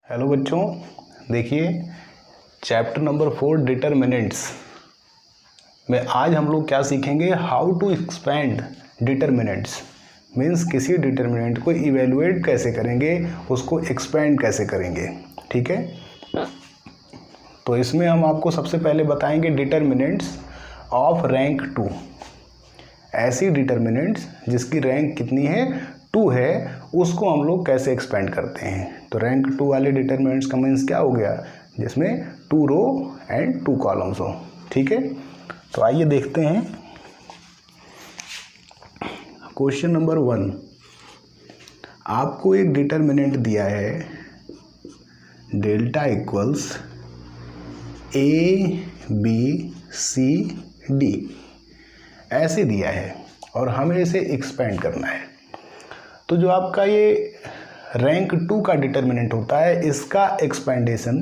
Hello बच्चों, देखिए chapter number 4 determinants में आज हम लोग क्या सीखेंगे। How to expand determinants means किसी डिटरमिनेंट को इवेलुएट कैसे करेंगे, उसको एक्सपेंड कैसे करेंगे। ठीक है, तो इसमें हम आपको सबसे पहले बताएंगे डिटरमिनेंट्स ऑफ रैंक 2। ऐसी डिटरमिनेंट्स जिसकी रैंक कितनी है, 2 है, उसको हम लोग कैसे एक्सपेंड करते हैं। तो रैंक 2 वाले डिटरमिनेंट्स का मीन्स क्या हो गया, जिसमें 2 रो एंड 2 कॉलम्स हो। ठीक है, तो आइए देखते हैं क्वेश्चन नंबर 1। आपको एक डिटरमिनेंट दिया है डेल्टा इक्वल्स ABCD ऐसे दिया है और हमें इसे एक्सपेंड करना है। तो जो आपका ये रैंक 2 का डिटरमिनेंट होता है, इसका एक्सपेंडेशन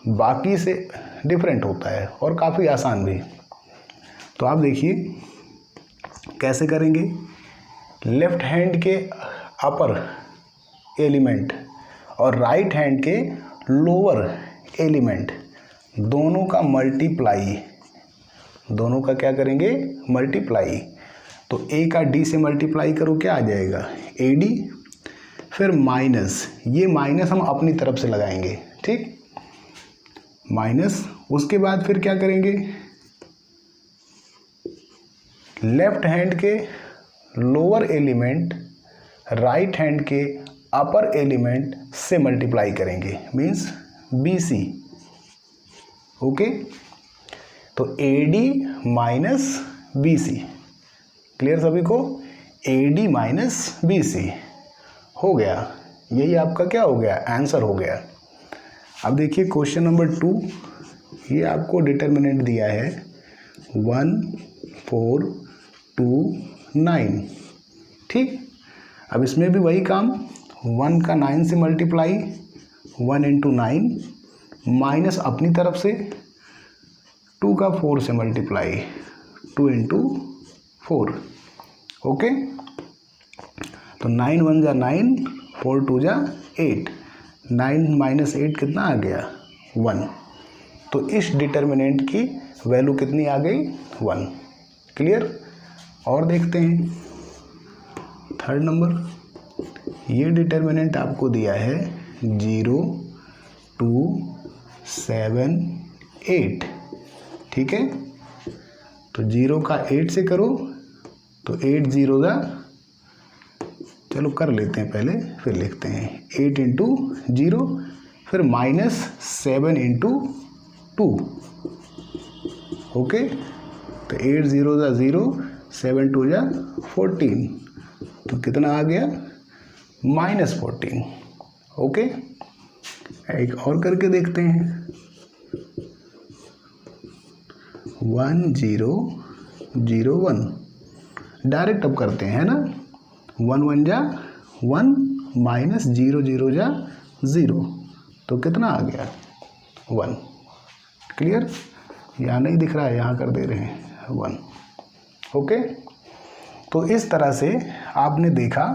बाकी से डिफरेंट होता है और काफ़ी आसान भी। तो आप देखिए कैसे करेंगे। लेफ्ट हैंड के अपर एलिमेंट और राइट हैंड के लोअर एलिमेंट दोनों का मल्टीप्लाई, दोनों का क्या करेंगे, मल्टीप्लाई। तो A का D से मल्टीप्लाई करो, क्या आ जाएगा, AD। फिर माइनस, ये माइनस हम अपनी तरफ से लगाएंगे, ठीक, माइनस। उसके बाद फिर क्या करेंगे, लेफ्ट हैंड के लोअर एलिमेंट राइट हैंड के अपर एलिमेंट से मल्टीप्लाई करेंगे, मीन्स BC। ओके, तो AD माइनस BC, क्लियर सभी को, AD माइनस BC हो गया। यही आपका क्या हो गया, आंसर हो गया। अब देखिए क्वेश्चन नंबर 2, ये आपको डिटरमिनेंट दिया है 1 4 2 9। ठीक, अब इसमें भी वही काम, 1 का 9 से मल्टीप्लाई, 1 इंटू 9, माइनस अपनी तरफ से 2 का 4 से मल्टीप्लाई, 2 इंटू 4। ओके, तो 9 1 जा 9, 4 2 जा 8, 9 माइनस 8 कितना आ गया, 1। तो इस डिटरमिनेंट की वैल्यू कितनी आ गई, 1। क्लियर। और देखते हैं थर्ड नंबर। ये डिटरमिनेंट आपको दिया है 0 2 7 8। ठीक है, तो 0 का 8 से करो, तो 8 0 का, चलो कर लेते हैं पहले फिर लिखते हैं, 8 इंटू 0, फिर माइनस 7 इंटू 2। ओके, तो 8 0 का 0, 7 2 जा 14, तो कितना आ गया, माइनस 14। ओके, एक और करके देखते हैं, 1 0 0 1, डायरेक्ट अब करते हैं, है ना। 1 1 जा 1, माइनस 0 0 जा 0, तो कितना आ गया, 1। क्लियर, यहाँ नहीं दिख रहा है, यहाँ कर दे रहे हैं 1। ओके, तो इस तरह से आपने देखा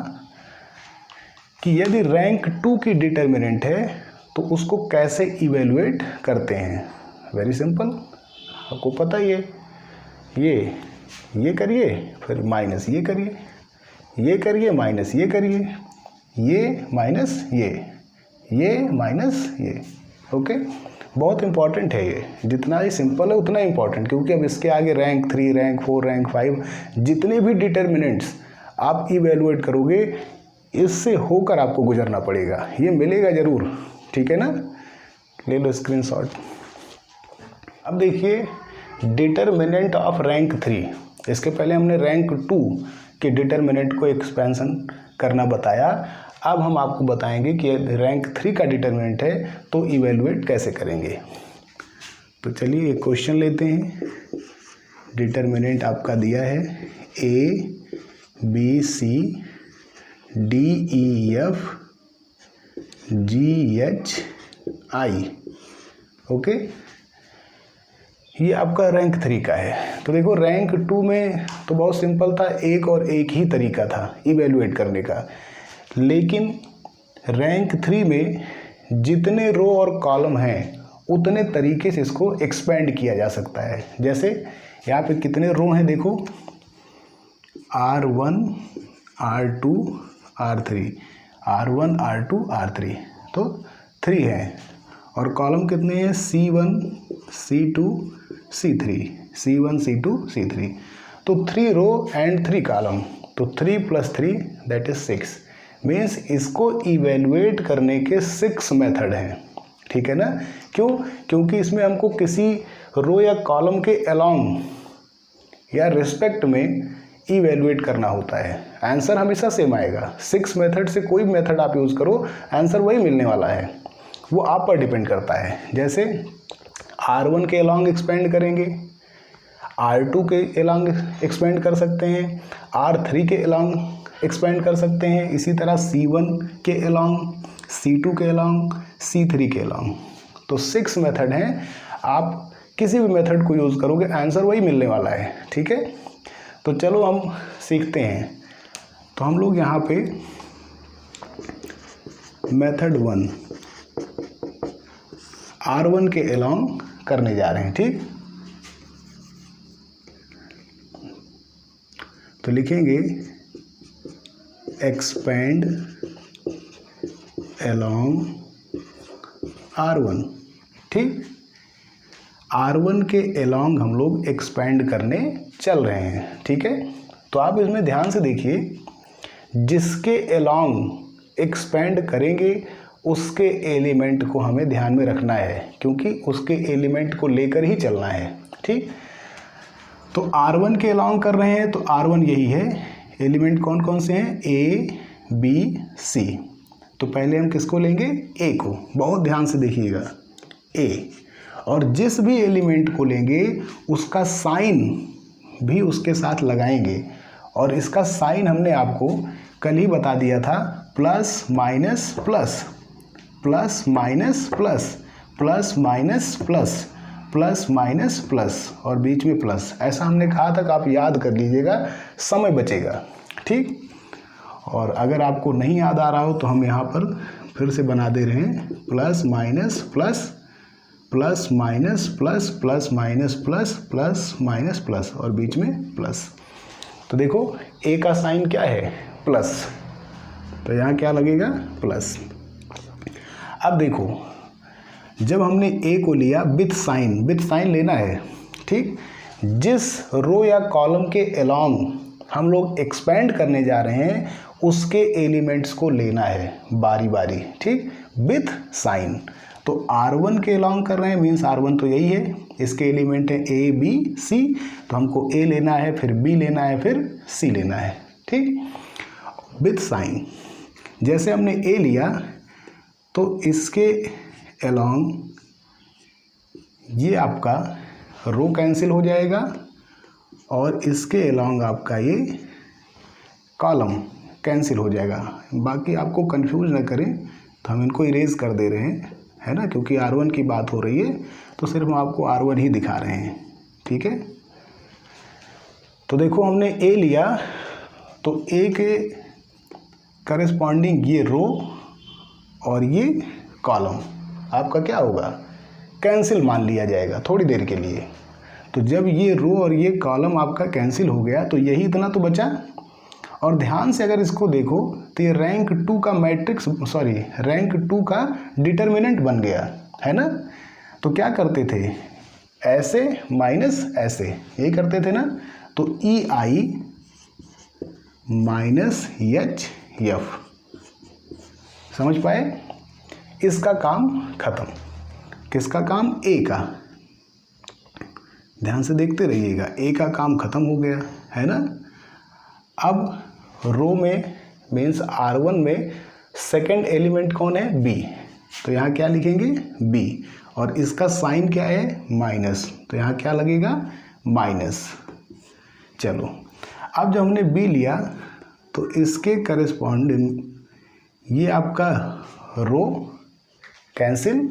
कि यदि रैंक 2 की डिटरमिनेंट है तो उसको कैसे इवेलुएट करते हैं। वेरी सिंपल, आपको पता ही है, ये करिए, फिर माइनस ये करिए, ये करिए, माइनस ये करिए, ये माइनस ये माइनस ये। ओके, बहुत इंपॉर्टेंट है ये, जितना ही सिंपल है उतना इंपॉर्टेंट, क्योंकि अब इसके आगे रैंक 3 रैंक 4 रैंक 5 जितने भी डिटरमिनेंट्स आप इवेलुएट करोगे, इससे होकर आपको गुजरना पड़ेगा, ये मिलेगा ज़रूर। ठीक है ना, ले लो स्क्रीनशॉट। अब देखिए डिटरमिनेंट ऑफ रैंक 3, इसके पहले हमने रैंक 2 के डिटरमिनेंट को एक्सपेंशन करना बताया। अब हम आपको बताएंगे कि रैंक 3 का डिटरमिनेंट है तो इवेलुएट कैसे करेंगे। तो चलिए एक क्वेश्चन लेते हैं। डिटरमिनेंट आपका दिया है ABCDEF GHI। ओके, ये आपका रैंक 3 का है। तो देखो रैंक 2 में तो बहुत सिंपल था, एक और एक ही तरीका था इवेलुएट करने का, लेकिन रैंक 3 में जितने रो और कॉलम हैं उतने तरीके से इसको एक्सपेंड किया जा सकता है। जैसे यहाँ पे कितने रो हैं देखो, R1 R2 R3, R1 R2 R3, तो 3 हैं। और कॉलम कितने हैं, C1 C2 C3, C1 C2 C3, तो 3 रो एंड 3 कॉलम, तो 3 + 3 दैट इज 6। मीन्स इसको इवेलुएट करने के 6 मेथड हैं, ठीक है ना। क्यों? क्योंकि इसमें हमको किसी रो या कॉलम के अलोंग या रिस्पेक्ट में इवेलुएट करना होता है। आंसर हमेशा सेम आएगा। 6 मेथड से कोई मेथड आप यूज़ करो, आंसर वही मिलने वाला है, वो आप पर डिपेंड करता है। जैसे R1 के अलोंग एक्सपेंड करेंगे, R2 के अलोंग एक्सपेंड कर सकते हैं, R3 के अलोंग एक्सपेंड कर सकते हैं, इसी तरह C1 के अलोंग, C2 के अलोंग, C3 के अलोंग। तो 6 मेथड हैं, आप किसी भी मेथड को यूज़ करोगे आंसर वही मिलने वाला है, ठीक है। तो चलो हम सीखते हैं। तो हम लोग यहाँ पे मेथड 1 R1 के अलोंग करने जा रहे हैं, ठीक। तो लिखेंगे एक्सपेंड अलोंग R1, ठीक। R1 के अलोंग हम लोग एक्सपेंड करने चल रहे हैं, ठीक है। तो आप इसमें ध्यान से देखिए, जिसके अलोंग एक्सपेंड करेंगे उसके एलिमेंट को हमें ध्यान में रखना है, क्योंकि उसके एलिमेंट को लेकर ही चलना है, ठीक। तो R1 के अलोंग कर रहे हैं, तो R1 यही है, एलिमेंट कौन कौन से हैं, A B C। तो पहले हम किसको लेंगे, A को, बहुत ध्यान से देखिएगा, A। और जिस भी एलिमेंट को लेंगे उसका साइन भी उसके साथ लगाएंगे, और इसका साइन हमने आपको कल ही बता दिया था, plus minus plus, plus minus plus, plus minus plus, plus minus plus और बीच में प्लस। ऐसा हमने कहा था कि आप याद कर लीजिएगा, समय बचेगा, ठीक। और अगर आपको नहीं याद आ रहा हो तो हम यहाँ पर फिर से बना दे रहे हैं, plus minus plus, plus minus plus, plus minus plus, plus minus plus और बीच में प्लस। तो देखो ए का साइन क्या है, प्लस, तो यहाँ क्या लगेगा, प्लस। अब देखो जब हमने ए को लिया विथ साइन लेना है, ठीक। जिस रो या कॉलम के अलोंग हम लोग एक्सपेंड करने जा रहे हैं उसके एलिमेंट्स को लेना है बारी बारी, ठीक, विथ साइन। तो R1 के अलोंग कर रहे हैं, मीन्स R1 तो यही है, इसके एलिमेंट है A B C, तो हमको A लेना है, फिर B लेना है, फिर C लेना है, ठीक, विथ साइन। जैसे हमने A लिया तो इसके अलोंग ये आपका रो कैंसिल हो जाएगा और इसके अलोंग आपका ये कॉलम कैंसिल हो जाएगा। बाकी आपको कंफ्यूज ना करें, तो हम इनको इरेज कर दे रहे हैं, है ना, क्योंकि R1 की बात हो रही है तो सिर्फ हम आपको R1 ही दिखा रहे हैं, ठीक है। तो देखो हमने A लिया, तो A के करस्पॉन्डिंग ये रो और ये कॉलम आपका क्या होगा, कैंसिल मान लिया जाएगा थोड़ी देर के लिए। तो जब ये रो और ये कॉलम आपका कैंसिल हो गया तो यही इतना तो बचा। और ध्यान से अगर इसको देखो तो ये रैंक 2 का मैट्रिक्स, रैंक 2 का डिटर्मिनेंट बन गया, है ना। तो क्या करते थे, ऐसे माइनस ऐसे, यही करते थे ना। तो EI माइनस HF, समझ पाए, इसका काम खत्म। किसका काम, A का। ध्यान से देखते रहिएगा, A का काम खत्म हो गया, है ना। अब रो में मीन्स R1 में सेकंड एलिमेंट कौन है, B, तो यहाँ क्या लिखेंगे, B, और इसका साइन क्या है, माइनस, तो यहाँ क्या लगेगा, माइनस। चलो अब जब हमने B लिया तो इसके करस्पॉन्डिंग ये आपका रो कैंसिल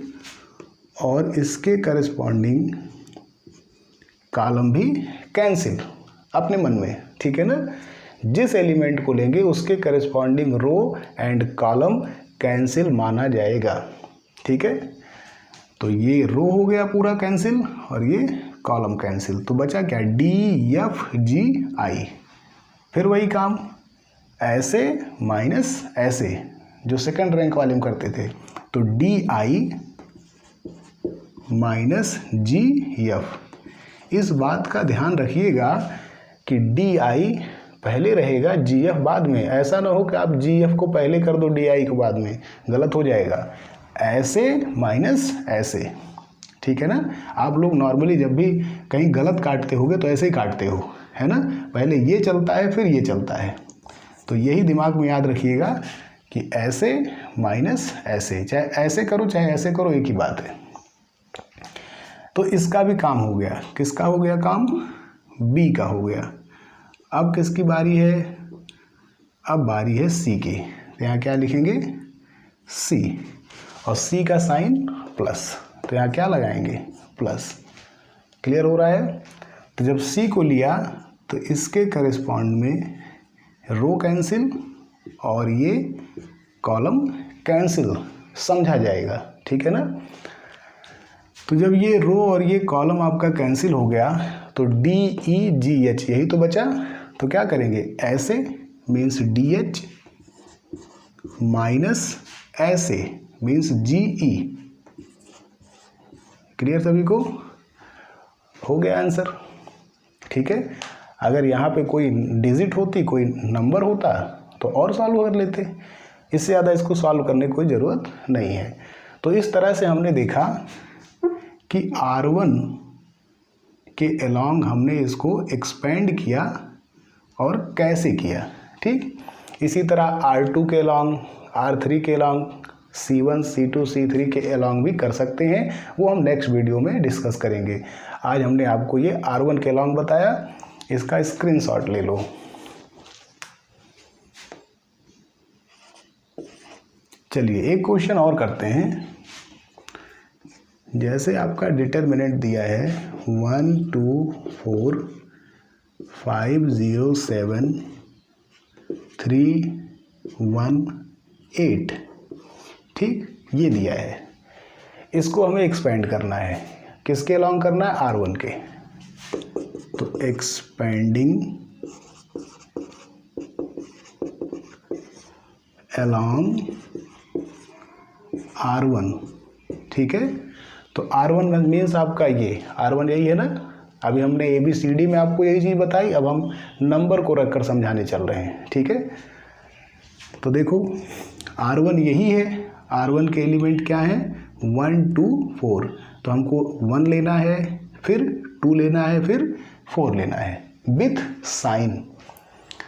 और इसके करस्पॉन्डिंग कॉलम भी कैंसिल अपने मन में, ठीक है ना। जिस एलिमेंट को लेंगे उसके corresponding row and column cancel माना जाएगा। ठीक है, तो ये रो हो गया पूरा कैंसिल और ये कॉलम कैंसिल, तो बचा क्या DFGI। फिर वही काम ऐसे माइनस ऐसे जो सेकंड रैंक वाले में करते थे, तो DI माइनस GF। इस बात का ध्यान रखिएगा कि DI पहले रहेगा GF बाद में, ऐसा ना हो कि आप GF को पहले कर दो DI को बाद में, गलत हो जाएगा। ऐसे माइनस ऐसे, ठीक है ना। आप लोग नॉर्मली जब भी कहीं गलत काटते होगे तो ऐसे ही काटते हो, है ना, पहले ये चलता है फिर ये चलता है। तो यही दिमाग में याद रखिएगा कि ऐसे माइनस ऐसे, चाहे ऐसे करो चाहे ऐसे करो, एक ही बात है। तो इसका भी काम हो गया। किसका हो गया काम? B का हो गया। अब किसकी बारी है? अब बारी है C की। तो यहाँ क्या लिखेंगे? C, और C का साइन प्लस, तो यहाँ क्या लगाएंगे? प्लस। क्लियर हो रहा है? तो जब C को लिया तो इसके करेस्पॉन्ड में रो कैंसिल और ये कॉलम कैंसिल, समझा जाएगा, ठीक है ना। तो जब ये रो और ये कॉलम आपका कैंसिल हो गया तो DEGH यही तो बचा। तो क्या करेंगे? ऐसे मीन्स DH माइनस ऐसे मीन्स GE। क्लियर सभी को? हो गया आंसर, ठीक है। अगर यहाँ पे कोई डिजिट होती, कोई नंबर होता तो और सॉल्व कर लेते, इससे ज़्यादा इसको सॉल्व करने की कोई ज़रूरत नहीं है। तो इस तरह से हमने देखा कि R1 के अलोंग हमने इसको एक्सपेंड किया और कैसे किया, ठीक। इसी तरह R2 के अलोंग, R3 के अलोंग, C1, C2, C3 के अलोंग भी कर सकते हैं, वो हम नेक्स्ट वीडियो में डिस्कस करेंगे। आज हमने आपको ये R1 के अलोंग बताया, इसका स्क्रीनशॉट ले लो। चलिए एक क्वेश्चन और करते हैं। जैसे आपका डिटर्मिनेंट दिया है 1 2 4 5 0 7 3 1 8, ठीक, ये दिया है। इसको हमें एक्सपेंड करना है। किसके अलोंग करना है? R1 के। तो एक्सपेंडिंग अलोंग R1, ठीक है। तो R1 मीन्स आपका ये R1 यही है ना। अभी हमने ABCD में आपको यही चीज़ बताई, अब हम नंबर को रखकर समझाने चल रहे हैं, ठीक है। तो देखो R1 यही है। R1 के एलिमेंट क्या है? 1 2 4। तो हमको 1 लेना है, फिर 2 लेना है, फिर 4 लेना है विथ साइन।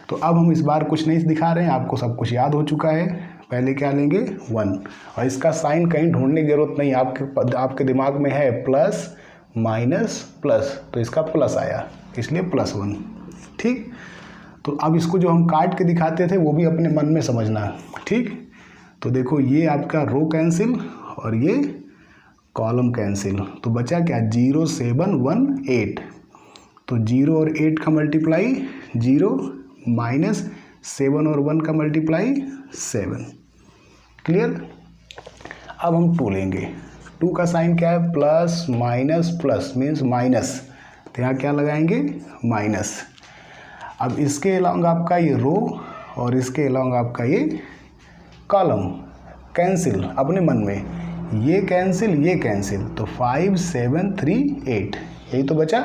तो अब हम इस बार कुछ नहीं दिखा रहे हैं, आपको सब कुछ याद हो चुका है। पहले क्या लेंगे? 1, और इसका साइन कहीं ढूंढने की जरूरत नहीं, आपके दिमाग में है प्लस माइनस प्लस, तो इसका प्लस आया इसलिए +1, ठीक। तो अब इसको जो हम काट के दिखाते थे वो भी अपने मन में समझना, ठीक। तो देखो ये आपका रो कैंसिल और ये कॉलम कैंसिल, तो बचा क्या? 0 7 1 8। तो 0 और 8 का मल्टीप्लाई 0 माइनस 7 और 1 का मल्टीप्लाई 7। क्लियर? अब हम 2 लेंगे। 2 का साइन क्या है? Plus minus plus means minus, तो यहाँ क्या लगाएंगे? माइनस। अब इसके अलोंग आपका ये रो और इसके अलोंग आपका ये कॉलम कैंसिल अपने मन में, ये कैंसिल, तो 5 7 3 8 यही तो बचा।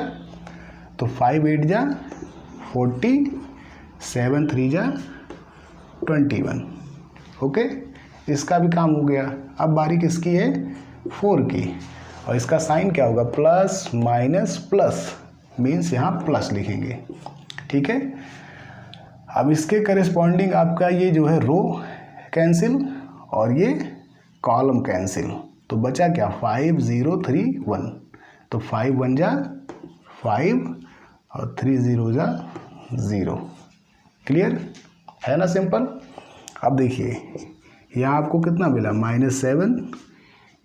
तो 5 8 जा 40, 7 3 जा 21, ओके। इसका भी काम हो गया। अब बारी किसकी है? 4 की, और इसका साइन क्या होगा? प्लस माइनस प्लस मीन्स यहाँ प्लस लिखेंगे, ठीक है। अब इसके करेस्पॉन्डिंग आपका ये जो है रो कैंसिल और ये कॉलम कैंसिल, तो बचा क्या? 5 0 3 1। तो 5 1 जा 5 और 3 0 जा 0। क्लियर है ना? सिंपल। अब देखिए यहाँ आपको कितना मिला? -7।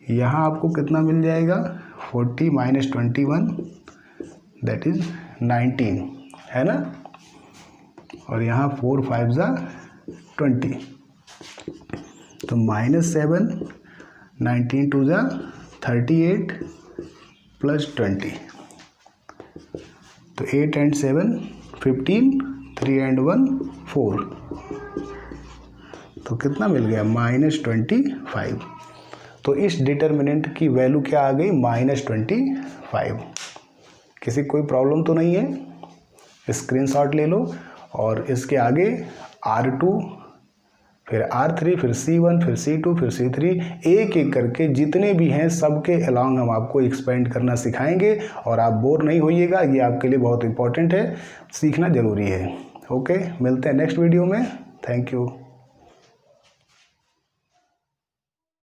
यहाँ आपको कितना मिल जाएगा? 40 माइनस 21 दैट इज 19, है ना। और यहाँ 4 5 जा 20, तो -7 19 2 जा 38 प्लस 20, तो 8 and 7 15, 3 and 1 4, तो कितना मिल गया -25। तो इस डिटर्मिनेंट की वैल्यू क्या आ गई -25। किसी कोई प्रॉब्लम तो नहीं है, स्क्रीनशॉट ले लो और इसके आगे R2 फिर R3 फिर C1 फिर C2 फिर C3 एक एक करके जितने भी हैं सबके अलोंग हम आपको एक्सपेंड करना सिखाएंगे और आप बोर नहीं होइएगा। ये आपके लिए बहुत इंपॉर्टेंट है, सीखना ज़रूरी है। ओके, मिलते हैं नेक्स्ट वीडियो में। Thank you.